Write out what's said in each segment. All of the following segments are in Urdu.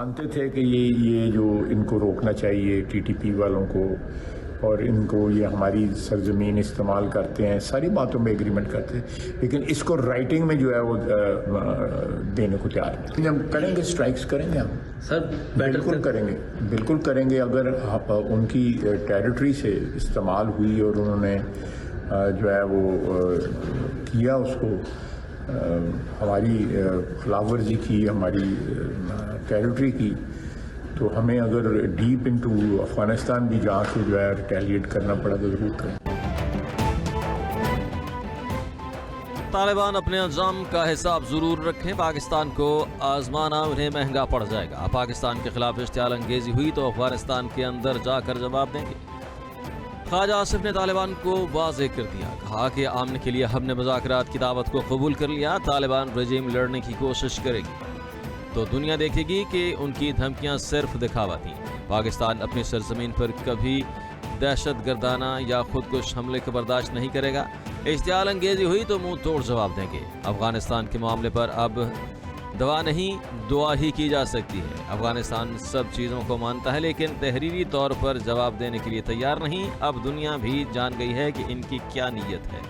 مانتے تھے کہ یہ جو ان کو روکنا چاہیے ٹی ٹی پی والوں کو، اور ان کو یہ ہماری سرزمین استعمال کرتے ہیں، ساری باتوں میں ایگریمنٹ کرتے ہیں، لیکن اس کو رائٹنگ میں جو ہے وہ دینے کو تیار نہیں۔ ہم کریں گے، اسٹرائکس کریں گے، ہم سر بالکل کریں گے، بالکل کریں گے۔ اگر ان کی ٹیریٹری سے استعمال ہوئی اور انہوں نے جو ہے وہ کیا، اس کو ہماری خلاف ورزی کی، ہماری ٹیریٹری کی، تو ہمیں اگر ڈیپ انٹو افغانستان بھی جا کے جو ہے ریٹیلیٹ کرنا پڑا تو ضرور کریں۔ طالبان اپنے انجام کا حساب ضرور رکھیں، پاکستان کو آزمانا انہیں مہنگا پڑ جائے گا۔ پاکستان کے خلاف اشتعال انگیزی ہوئی تو افغانستان کے اندر جا کر جواب دیں گے۔ خواجہ آصف نے طالبان کو واضح کر دیا، کہا کہ امن کے لیے ہم نے مذاکرات کی دعوت کو قبول کر لیا، طالبان رجیم لڑنے کی کوشش کرے گی تو دنیا دیکھے گی کہ ان کی دھمکیاں صرف دکھاوا تھیں۔ پاکستان اپنی سرزمین پر کبھی دہشت گردانہ یا خودکش حملے کو برداشت نہیں کرے گا۔ اشتعال انگیزی ہوئی تو منہ توڑ جواب دیں گے۔ افغانستان کے معاملے پر اب دعا نہیں، دعا ہی کی جا سکتی ہے۔ افغانستان سب چیزوں کو مانتا ہے لیکن تحریری طور پر جواب دینے کے لیے تیار نہیں۔ اب دنیا بھی جان گئی ہے کہ ان کی کیا نیت ہے۔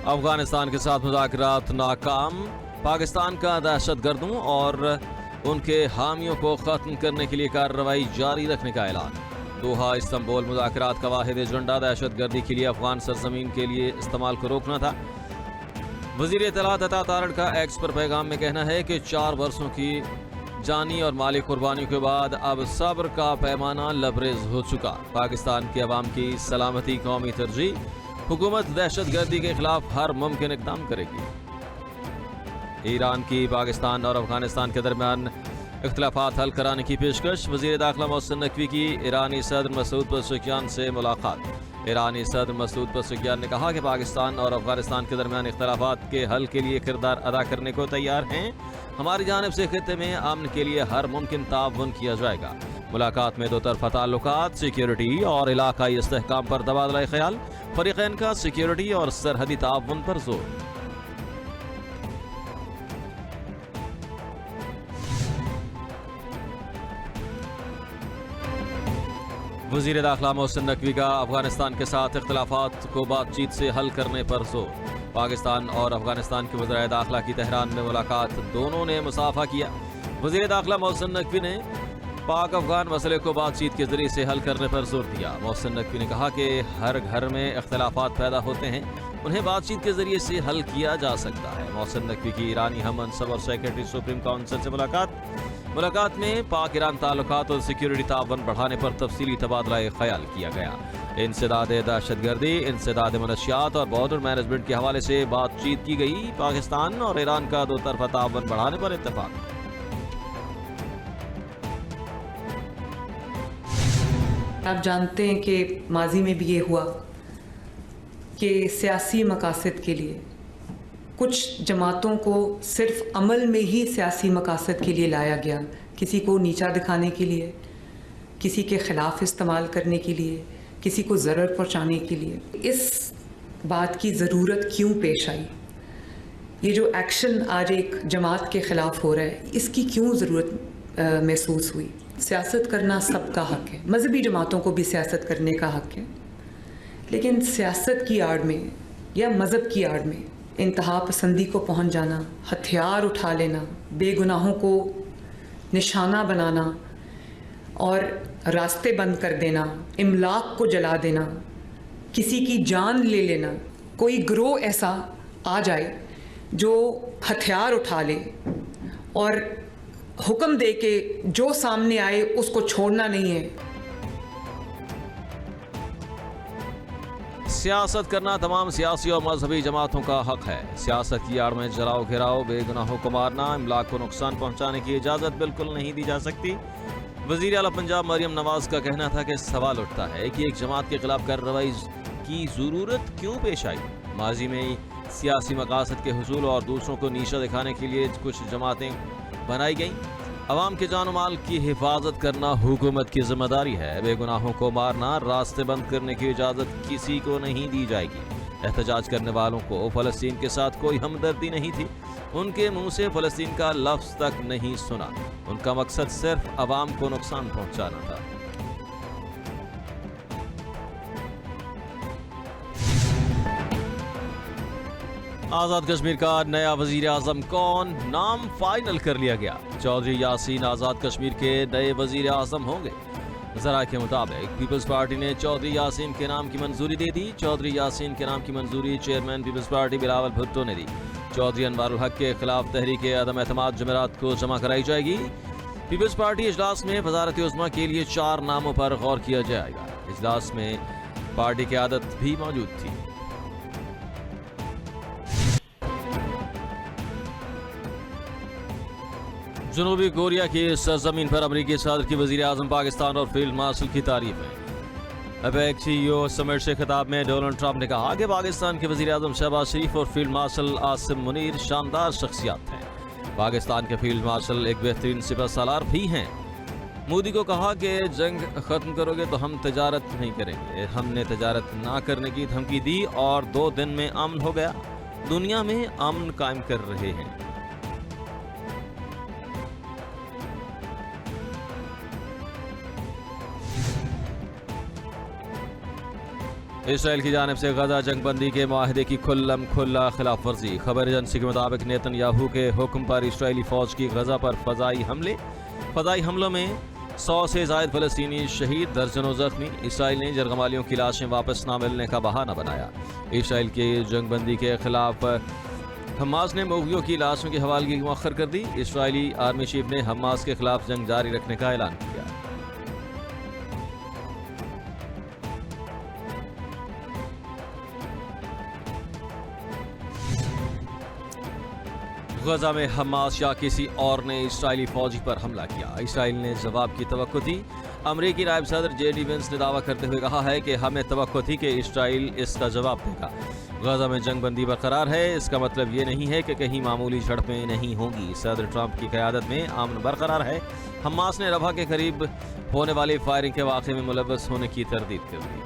افغانستان کے ساتھ مذاکرات ناکام، پاکستان کا دہشت گردوں اور ان کے حامیوں کو ختم کرنے کے لیے کارروائی جاری رکھنے کا اعلان۔ دوحہ استنبول مذاکرات کا واحد ایجنڈا دہشت گردی کے لیے افغان سرزمین کے لیے استعمال کو روکنا تھا۔ وزیر اطلاعات عطا تارڑ کا ایکس پر پیغام میں کہنا ہے کہ 4 برسوں کی جانی اور مالی قربانیوں کے بعد اب صبر کا پیمانہ لبریز ہو چکا۔ پاکستان کے عوام کی سلامتی قومی ترجیح، حکومت دہشت گردی کے خلاف ہر ممکن اقدام کرے گی۔ ایران کی پاکستان اور افغانستان کے درمیان اختلافات حل کرانے کی پیشکش، وزیر داخلہ محسن نقوی کی ایرانی صدر مسعود پزشکیان سے ملاقات۔ ایرانی صدر مسعود پزشکیان نے کہا کہ پاکستان اور افغانستان کے درمیان اختلافات کے حل کے لیے کردار ادا کرنے کو تیار ہیں۔ ہماری جانب سے خطے میں امن کے لیے ہر ممکن تعاون کیا جائے گا۔ ملاقات میں دو طرفہ تعلقات، سیکیورٹی اور علاقائی استحکام پر تبادلہ خیال، فریقین کا سیکیورٹی اور سرحدی تعاون پر زور۔ وزیر داخلہ محسن نقوی کا افغانستان کے ساتھ اختلافات کو بات چیت سے حل کرنے پر زور۔ پاکستان اور افغانستان کے وزرائے داخلہ کی تہران میں ملاقات، دونوں نے مصافحہ کیا۔ وزیر داخلہ محسن نقوی نے پاک افغان مسئلے کو بات چیت کے ذریعے سے حل کرنے پر زور دیا۔ محسن نقوی نے کہا کہ ہر گھر میں اختلافات پیدا ہوتے ہیں، انہیں بات چیت کے ذریعے سے حل کیا جا سکتا ہے۔ محسن نقوی کی ایرانی ہم منصب اور سیکرٹری سپریم کونسل سے ملاقات میں پاک ایران تعلقات اور سیکیورٹی تعاون بڑھانے پر تفصیلی تبادلہ خیال کیا گیا۔ انسداد دہشت گردی، انسداد منشیات اور بارڈر مینجمنٹ کے حوالے سے بات چیت کی گئی۔ پاکستان اور ایران کا دو طرفہ تعاون بڑھانے پر اتفاق۔ آپ جانتے ہیں کہ ماضی میں بھی یہ ہوا کہ سیاسی مقاصد کے لیے کچھ جماعتوں کو صرف عمل میں ہی سیاسی مقاصد کے لیے لایا گیا، کسی کو نیچا دکھانے کے لیے، کسی کے خلاف استعمال کرنے کے لیے، کسی کو ضرر پہنچانے کے لیے۔ اس بات کی ضرورت کیوں پیش آئی؟ یہ جو ایکشن آج ایک جماعت کے خلاف ہو رہا ہے، اس کی کیوں ضرورت محسوس ہوئی؟ سیاست کرنا سب کا حق ہے، مذہبی جماعتوں کو بھی سیاست کرنے کا حق ہے، لیکن سیاست کی آڑ میں یا مذہب کی آڑ میں انتہا پسندی کو پہنچ جانا، ہتھیار اٹھا لینا، بے گناہوں کو نشانہ بنانا اور راستے بند کر دینا، املاک کو جلا دینا، کسی کی جان لے لینا۔ کوئی گروہ ایسا آ جائے جو ہتھیار اٹھا لے اور حکم دے کہ جو سامنے آئے اس کو چھوڑنا نہیں ہے۔ سیاست کرنا تمام سیاسی اور مذہبی جماعتوں کا حق ہے۔ سیاست کی آڑ میں جلاؤ گھراؤ، بے گناہوں کو مارنا، املاک کو نقصان پہنچانے کی اجازت بالکل نہیں دی جا سکتی۔ وزیر اعلیٰ پنجاب مریم نواز کا کہنا تھا کہ سوال اٹھتا ہے کہ ایک جماعت کے خلاف کارروائی کی ضرورت کیوں پیش آئی؟ ماضی میں سیاسی مقاصد کے حصول اور دوسروں کو نیچا دکھانے کے لیے کچھ جماعتیں بنائی گئیں۔ عوام کے جان و مال کی حفاظت کرنا حکومت کی ذمہ داری ہے. بے گناہوں کو مارنا، راستے بند کرنے کی اجازت کسی کو نہیں دی جائے گی. احتجاج کرنے والوں کو فلسطین کے ساتھ کوئی ہمدردی نہیں تھی. ان کے منہ سے فلسطین کا لفظ تک نہیں سنا. ان کا مقصد صرف عوام کو نقصان پہنچانا تھا. آزاد کشمیر کا نیا وزیر اعظم کون؟ نام فائنل کر لیا گیا. چودھری یاسین آزاد کشمیر کے نئے وزیر اعظم ہوں گے. ذرائع کے مطابق پیپلز پارٹی نے چودھری یاسین کے نام کی منظوری دے دی. چودھری یاسین کے نام کی منظوری چیئرمین پیپلز پارٹی بلاول بھٹو نے دی. چودھری انوار الحق کے خلاف تحریک عدم اعتماد جمعرات کو جمع کرائی جائے گی. پیپلز پارٹی اجلاس میں وزارت عظمیٰ کے لیے 4 ناموں پر غور کیا جائے گا. اجلاس میں پارٹی کی عادت بھی موجود تھی. جنوبی کوریا کی سرزمین پر امریکی صدر کی وزیر اعظم پاکستان اور فیلڈ مارشل کی تعریف ہے. اپیک CEO سمٹ سے خطاب میں ڈونلڈ ٹرمپ نے کہا کہ پاکستان کے وزیر اعظم شہباز شریف اور فیلڈ مارشل عاصم منیر شاندار شخصیات ہیں. پاکستان کے فیلڈ مارشل ایک بہترین سپہ سالار بھی ہیں. مودی کو کہا کہ جنگ ختم کرو گے تو ہم تجارت نہیں کریں گے. ہم نے تجارت نہ کرنے کی دھمکی دی اور 2 دن میں امن ہو گیا. دنیا میں امن قائم کر رہے ہیں. اسرائیل کی جانب سے غزہ جنگ بندی کے معاہدے کی کھلم کھلا خلاف ورزی. خبر ایجنسی کے مطابق نیتن یاہو کے حکم پر اسرائیلی فوج کی غزہ پر فضائی حملوں میں 100 سے زائد فلسطینی شہید، درجنوں زخمی. اسرائیل نے جرگمالیوں کی لاشیں واپس نہ ملنے کا بہانہ بنایا. اسرائیل کی جنگ بندی کے خلاف حماس نے مغویوں کی لاشوں کی حوالگی مؤخر کر دی. اسرائیلی آرمی چیف نے حماس کے خلاف جنگ جاری رکھنے کا اعلان کیا. غزہ میں حماس یا کسی اور نے اسرائیلی فوجی پر حملہ کیا. اسرائیل نے جواب کی توقع تھی. امریکی نائب صدر JD وینس نے دعویٰ کرتے ہوئے کہا ہے کہ ہمیں توقع تھی کہ اسرائیل اس کا جواب دے گا. غزہ میں جنگ بندی برقرار ہے. اس کا مطلب یہ نہیں ہے کہ کہیں معمولی جھڑپیں نہیں ہوں گی. صدر ٹرمپ کی قیادت میں امن برقرار ہے. حماس نے رفح کے قریب ہونے والی فائرنگ کے واقعے میں ملوث ہونے کی تردید کر دی.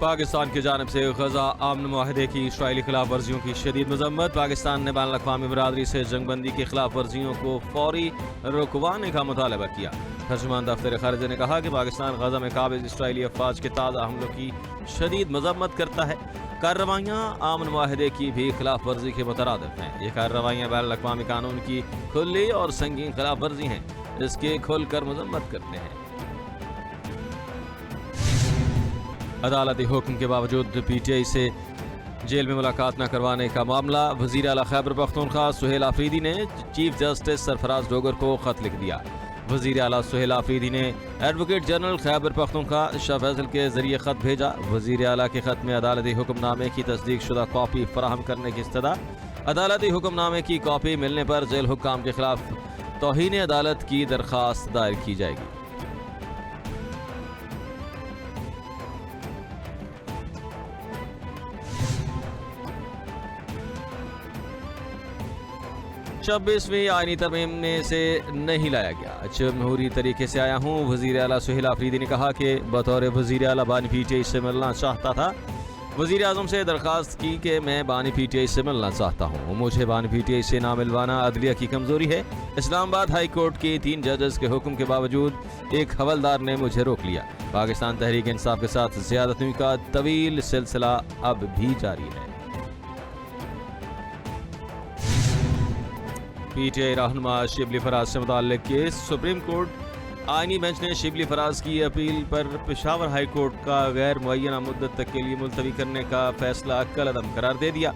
پاکستان کی جانب سے غزہ امن معاہدے کی اسرائیلی خلاف ورزیوں کی شدید مذمت. پاکستان نے بین الاقوامی برادری سے جنگ بندی کی خلاف ورزیوں کو فوری رکوانے کا مطالبہ کیا. ترجمان دفتر خارجہ نے کہا کہ پاکستان غزہ میں قابض اسرائیلی افواج کے تازہ حملوں کی شدید مذمت کرتا ہے. کارروائیاں امن معاہدے کی بھی خلاف ورزی کے مترادف ہیں. یہ کارروائیاں بین الاقوامی قانون کی کھلی اور سنگین خلاف ورزی ہیں. اس کی کھل کر مذمت کرتے ہیں. عدالتی حکم کے باوجود PTI سے جیل میں ملاقات نہ کروانے کا معاملہ. وزیر اعلیٰ خیبر پختونخوا سہیل آفریدی نے چیف جسٹس سرفراز ڈوگر کو خط لکھ دیا. وزیر اعلیٰ سہیل آفریدی نے ایڈوکیٹ جنرل خیبر پختونخوا شاہ فیصل کے ذریعے خط بھیجا. وزیر اعلیٰ کے خط میں عدالتی حکم نامے کی تصدیق شدہ کاپی فراہم کرنے کی استدعا. عدالتی حکم نامے کی کاپی ملنے پر جیل حکام کے خلاف توہین عدالت کی درخواست دائر کی جائے گی. چھبیسویں آئینی ترمیم میں سے نہیں لایا گیا. جمہوری طریقے سے آیا ہوں. وزیر اعلیٰ سہیل آفریدی نے کہا کہ بطور وزیر اعلیٰ بانی PTI سے ملنا چاہتا تھا. وزیر اعظم سے درخواست کی کہ میں بانی PTI سے ملنا چاہتا ہوں. مجھے بانی PTI سے نہ ملوانا عدلیہ کی کمزوری ہے. اسلام آباد ہائی کورٹ کی 3 ججز کے حکم کے باوجود ایک حوالدار نے مجھے روک لیا. پاکستان تحریک انصاف کے ساتھ زیادتیوں کا طویل سلسلہ اب بھی جاری ہے. PTI رہنما شبلی فراز سے متعلق کیس. سپریم کورٹ آئینی بینچ نے شبلی فراز کی اپیل پر پشاور ہائی کورٹ کا غیر معینہ مدت تک کے لیے ملتوی کرنے کا فیصلہ کالعدم قرار دے دیا.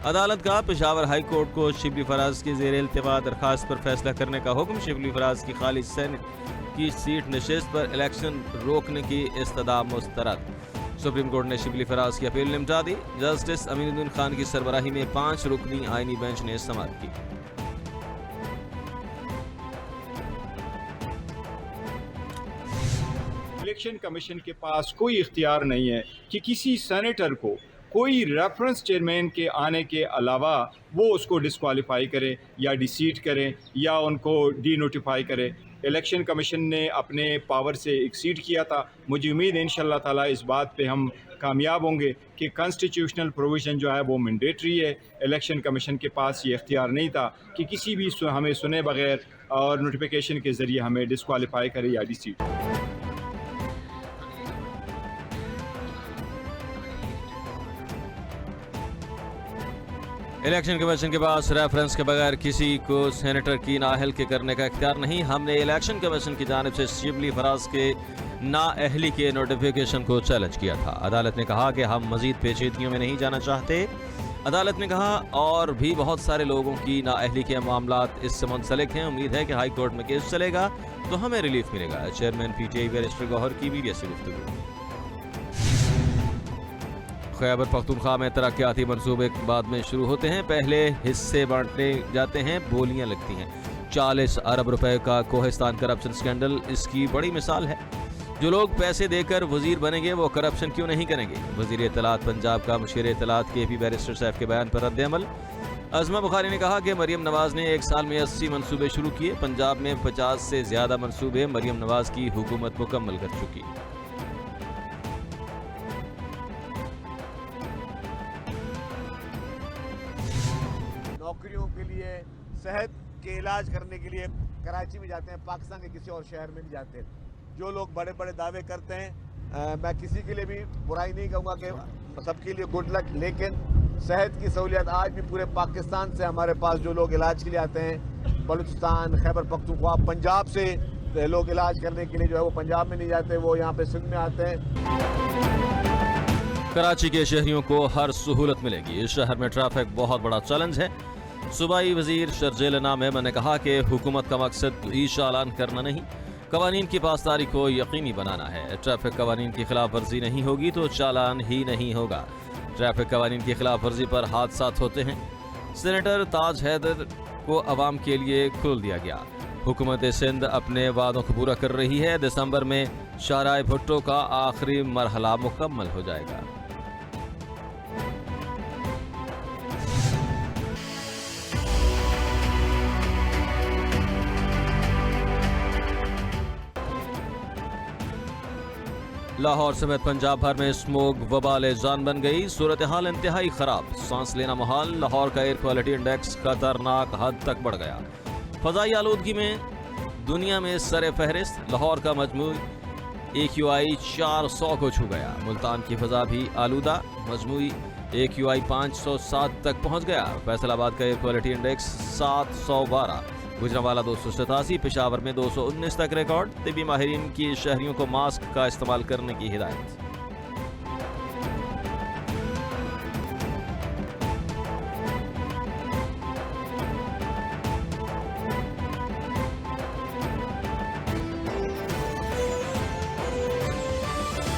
عدالت کا پشاور ہائی کورٹ کو شبلی فراز کی زیر التوا درخواست پر فیصلہ کرنے کا حکم. شبلی فراز کی خالی سینٹ کی سیٹ نشست پر الیکشن روکنے کی استدعا مسترد. سپریم کورٹ نے شبلی فراز کی اپیل نمٹا دی. جسٹس امین الدین خان کی سربراہی میں 5 رکنی آئینی بینچ نے سماعت کی. الیکشن کمیشن کے پاس کوئی اختیار نہیں ہے کہ کسی سینیٹر کو کوئی ریفرنس چیئرمین کے آنے کے علاوہ وہ اس کو ڈسکوالیفائی کرے یا ڈیسیٹ کرے یا ان کو ڈی نوٹیفائی کرے. الیکشن کمیشن نے اپنے پاور سے ایکسیڈ کیا تھا. مجھے امید ہے انشاءاللہ تعالیٰ اس بات پہ ہم کامیاب ہوں گے کہ کانسٹیٹیوشنل پروویژن جو ہے وہ مینڈیٹری ہے. الیکشن کمیشن کے پاس یہ اختیار نہیں تھا کہ کسی بھی ہمیں سنے بغیر اور نوٹیفیکیشن کے ذریعے ہمیں ڈسکوالیفائی کرے یا ڈیسیٹ. الیکشن کمیشن کے پاس ریفرنس کے بغیر کسی کو سینیٹر کی نااہل کے کرنے کا اختیار نہیں. ہم نے الیکشن کمیشن کی جانب سے شبلی فراز کے نااہلی کے نوٹیفیکیشن کو چیلنج کیا تھا. عدالت نے کہا کہ ہم مزید پیچیدگیوں میں نہیں جانا چاہتے. عدالت نے کہا اور بھی بہت سارے لوگوں کی نااہلی کے معاملات اس سے منسلک ہیں. امید ہے کہ ہائی کورٹ میں کیس چلے گا تو ہمیں ریلیف ملے گا. Chairman P T I barrister Gohar کی میڈیا سے گفتگو. خیبر پختونخوا میں ترقیاتی منصوبے بعد میں شروع ہوتے ہیں. پہلے حصے بانٹے جاتے ہیں, بولیاں لگتی ہیں. 40 ارب روپے کا کوہستان کرپشن سکینڈل اس کی بڑی مثال ہے. جو لوگ پیسے دے کر وزیر بنیں گے وہ کرپشن کیوں نہیں کریں گے؟ وزیر اطلاعات پنجاب کا مشیر اطلاعات کے پی بیرسٹر صاحب کے بیان پر رد عمل. عظمہ بخاری نے کہا کہ مریم نواز نے ایک سال میں 80 منصوبے شروع کیے. پنجاب میں 50 سے زیادہ منصوبے مریم نواز کی حکومت مکمل کر چکی. نوکریوں کے لیے, صحت کے علاج کرنے کے لیے کراچی میں جاتے ہیں, پاکستان کے کسی اور شہر میں نہیں جاتے. جو لوگ بڑے بڑے دعوے کرتے ہیں, میں کسی کے لیے بھی برائی نہیں کہوں گا کہ سب کے لیے گڈ لک, لیکن صحت کی سہولیات آج بھی پورے پاکستان سے ہمارے پاس جو لوگ علاج کے لیے آتے ہیں, بلوچستان, خیبر پختونخوا, پنجاب سے لوگ علاج کرنے کے لیے جو ہے وہ پنجاب میں نہیں جاتے, وہ یہاں پہ سندھ میں آتے ہیں. کراچی کے شہریوں کو ہر سہولت ملے گی. اس شہر میں ٹریفک بہت بڑا چیلنج ہے. صوبائی وزیر شرجیل نامہ نے کہا کہ حکومت کا مقصد ہی چالان کرنا نہیں, قوانین کی پاسداری کو یقینی بنانا ہے. ٹریفک قوانین کی خلاف ورزی نہیں ہوگی تو چالان ہی نہیں ہوگا. ٹریفک قوانین کی خلاف ورزی پر حادثات ہوتے ہیں. سینیٹر تاج حیدر کو عوام کے لیے کھول دیا گیا. حکومت سندھ اپنے وعدوں کو پورا کر رہی ہے. دسمبر میں شاہراہ بھٹو کا آخری مرحلہ مکمل ہو جائے گا. لاہور سمیت پنجاب بھر میں اسموگ وبال جان بن گئی. صورتحال انتہائی خراب, سانس لینا محال. لاہور کا ایئر کوالٹی انڈیکس خطرناک حد تک بڑھ گیا. فضائی آلودگی میں دنیا میں سر فہرست. لاہور کا مجموعی AQI 400 کو چھو گیا. ملتان کی فضا بھی آلودہ, مجموعی AQI 507 تک پہنچ گیا. فیصل آباد کا air quality index 712, Gujranwala 287, Peshawar میں 219 تک ریکارڈ. طبی ماہرین کی شہریوں کو ماسک کا استعمال کرنے کی ہدایت.